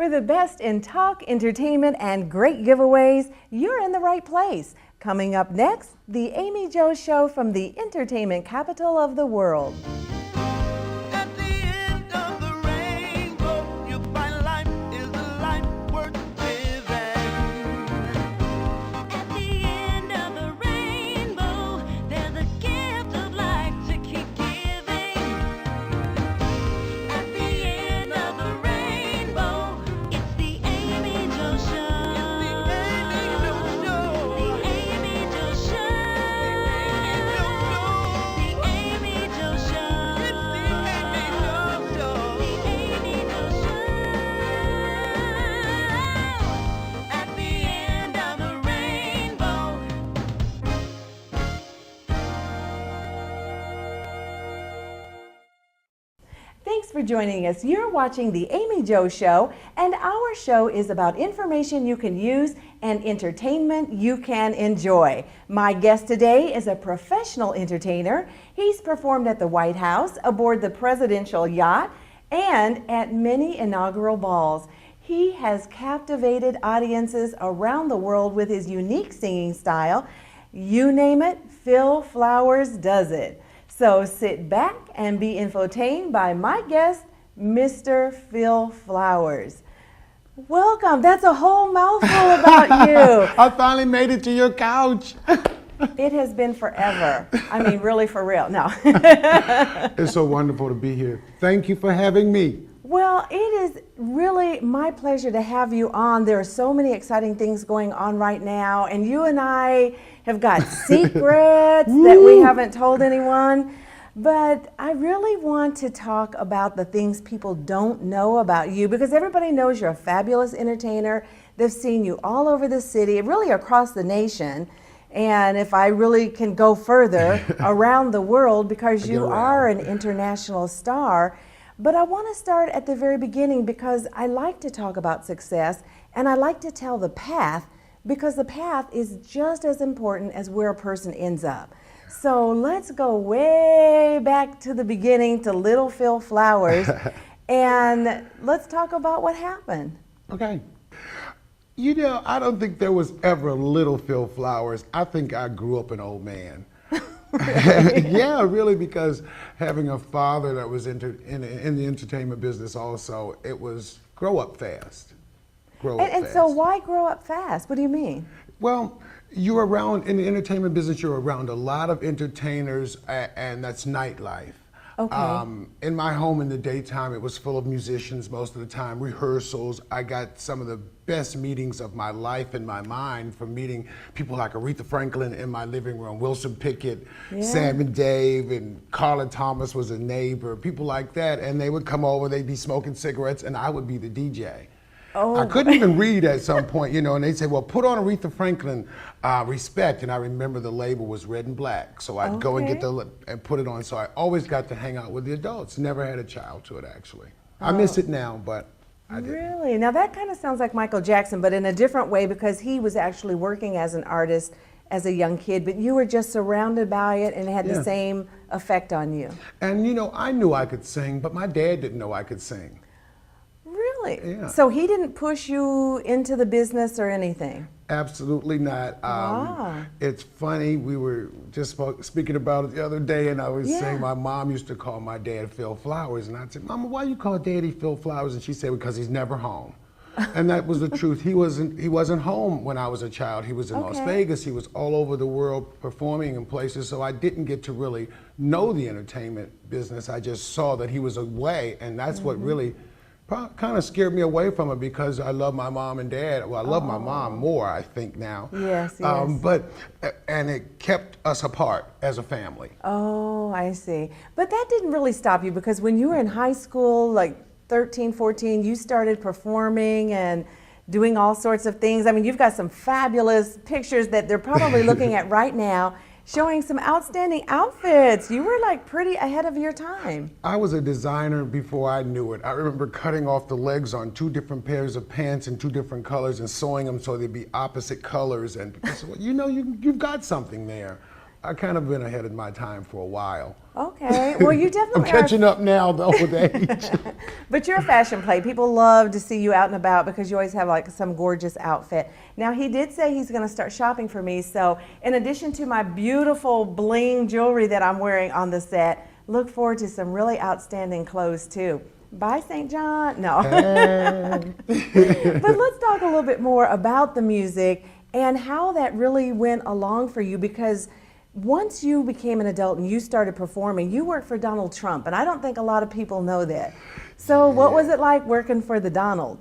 For the best in talk, entertainment, and great giveaways, you're in the right place. Coming up next, the Amie Jo Show from the entertainment capital of the world. Thanks for joining us. You're watching the Amie Jo Show, and our show is about information you can use and entertainment you can enjoy. My guest today is a professional entertainer. He's performed at the White House, aboard the presidential yacht, and at many inaugural balls. He has captivated audiences around the world with his unique singing style. You name it, Phil Flowers does it. So sit back and be infotained by my guest, Mr. Phil Flowers. Welcome. That's a whole mouthful about you. I finally made it to your couch. It has been forever. I mean, really for real. No. It's so wonderful to be here. Thank you for having me. Well, it is really my pleasure to have you on. There are so many exciting things going on right now, and you and I have got secrets that we haven't told anyone. But I really want to talk about the things people don't know about you, because everybody knows you're a fabulous entertainer. They've seen you all over the city, really across the nation. And if I really can go further, around the world, because you are an international star. But I want to start at the very beginning, because I like to talk about success, and I like to tell the path, because the path is just as important as where a person ends up. So let's go way back to the beginning, to little Phil Flowers, and let's talk about what happened. Okay. You know, I don't think there was ever little Phil Flowers. I think I grew up an old man. Yeah, really, because having a father that was in the entertainment business also, it was grow up fast. And so why grow up fast? What do you mean? Well, you're around, in the entertainment business, you're around a lot of entertainers, and that's nightlife. Okay. In my home in the daytime, it was full of musicians most of the time, rehearsals. I got some of the best meetings of my life in my mind from meeting people like Aretha Franklin in my living room, Wilson Pickett, Sam and Dave, and Carla Thomas was a neighbor, people like that. And they would come over, they'd be smoking cigarettes, and I would be the DJ. Oh. I couldn't even read at some point, you know, and they'd say, well, put on Aretha Franklin, Respect. And I remember the label was red and black. So I'd go and get and put it on. So I always got to hang out with the adults. Never had a child to it, actually. I miss it now, but I didn't. Really? Now that kind of sounds like Michael Jackson, but in a different way, because he was actually working as an artist as a young kid, but you were just surrounded by it, and it had the same effect on you. And you know, I knew I could sing, but my dad didn't know I could sing. Really? Yeah. So he didn't push you into the business or anything? Absolutely not. Wow. It's funny, we were just speaking about it the other day, and I was saying my mom used to call my dad Phil Flowers, and I'd say, Mama, why you call Daddy Phil Flowers? And she said, because he's never home. And that was the truth. He wasn't home when I was a child. He was in Las Vegas. He was all over the world performing in places, so I didn't get to really know the entertainment business. I just saw that he was away, and that's what really kind of scared me away from it, because I love my mom and dad. Well, I love my mom more, I think, now. Yes, yes. And it kept us apart as a family. Oh, I see. But that didn't really stop you, because when you were in high school, like 13, 14, you started performing and doing all sorts of things. I mean, you've got some fabulous pictures that they're probably looking at right now, showing some outstanding outfits. You were like pretty ahead of your time. I was a designer before I knew it. I remember cutting off the legs on 2 different pairs of pants in 2 different colors and sewing them so they'd be opposite colors. And because, you know, you've got something there. I kind of been ahead of my time for a while. Okay, well you definitely I'm catching up now though with age. But you're a fashion plate. People love to see you out and about because you always have like some gorgeous outfit. Now he did say he's going to start shopping for me, so in addition to my beautiful bling jewelry that I'm wearing on the set, look forward to some really outstanding clothes too. Bye, St. John. No. But let's talk a little bit more about the music and how that really went along for you, because once you became an adult and you started performing, you worked for Donald Trump, and I don't think a lot of people know that. So what was it like working for the Donald?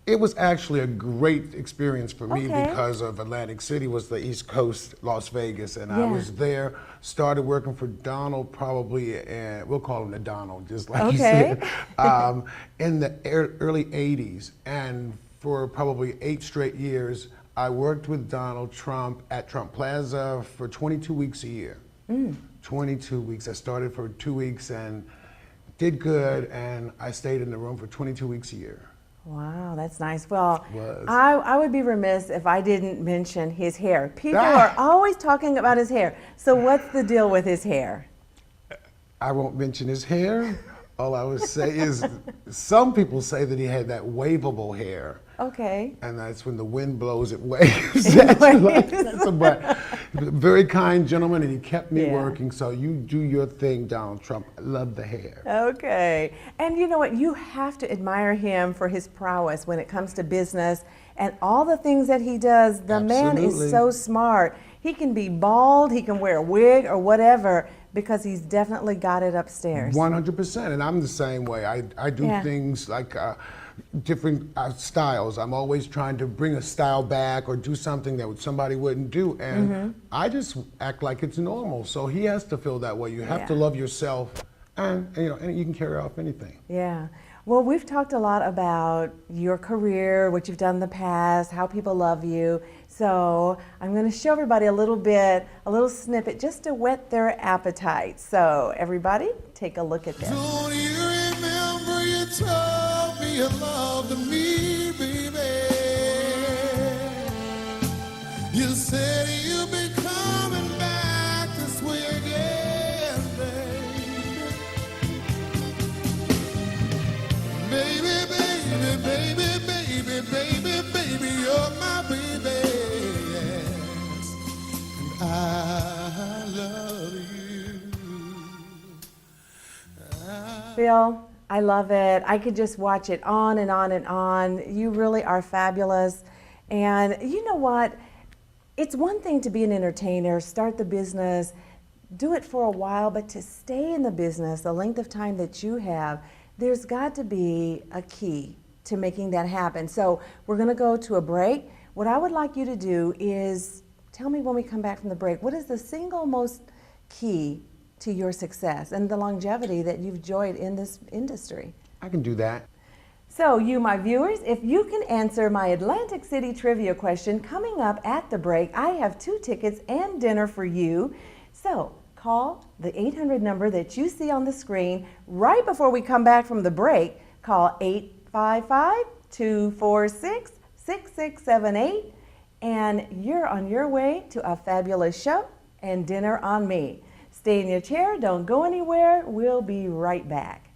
It was actually a great experience for me Okay. because of Atlantic City was the East Coast, Las Vegas, and I Yeah. was there, started working for Donald probably, we'll call him the Donald, just like you Okay. said, in the early 80s. And for probably 8 straight years, I worked with Donald Trump at Trump Plaza for 22 weeks a year. 22 weeks. I started for 2 weeks and did good, and I stayed in the room for 22 weeks a year. Wow, that's nice. Well, Was. I would be remiss if I didn't mention his hair. People Ah. are always talking about his hair. So what's the deal with his hair? I won't mention his hair. All I would say is some people say that he had that waveable hair. Okay. And that's when the wind blows, it waves. That's but very kind gentleman, and he kept me Yeah. working. So you do your thing, Donald Trump. I love the hair. Okay. And you know what? You have to admire him for his prowess when it comes to business and all the things that he does. The man Absolutely. is so smart. He can be bald, he can wear a wig or whatever, because he's definitely got it upstairs. 100%. And I'm the same way. I do Yeah. things like different styles. I'm always trying to bring a style back or do something that somebody wouldn't do. And I just act like it's normal. So he has to feel that way. You have to Yeah. love yourself, and you can carry off anything. Yeah. Well, we've talked a lot about your career, what you've done in the past, how people love you. So I'm going to show everybody a little snippet, just to whet their appetite. So everybody, take a look at this. Don't you remember you told me you loved me, baby? You said you'd be coming back this way again, baby. Baby, baby, baby, baby, baby, baby, you're my baby. Yes. And I love you. Phil, I love it. I could just watch it on and on and on. You really are fabulous. And you know what? It's one thing to be an entertainer, start the business, do it for a while, but to stay in the business the length of time that you have, there's got to be a key to making that happen. So we're going to go to a break. What I would like you to do is tell me when we come back from the break, what is the single most key to your success and the longevity that you've enjoyed in this industry? I can do that. So you, my viewers, if you can answer my Atlantic City trivia question coming up at the break, I have 2 tickets and dinner for you. So call the 800 number that you see on the screen right before we come back from the break. Call 855-246-6678, and you're on your way to a fabulous show and dinner on me. Stay in your chair, don't go anywhere. We'll be right back.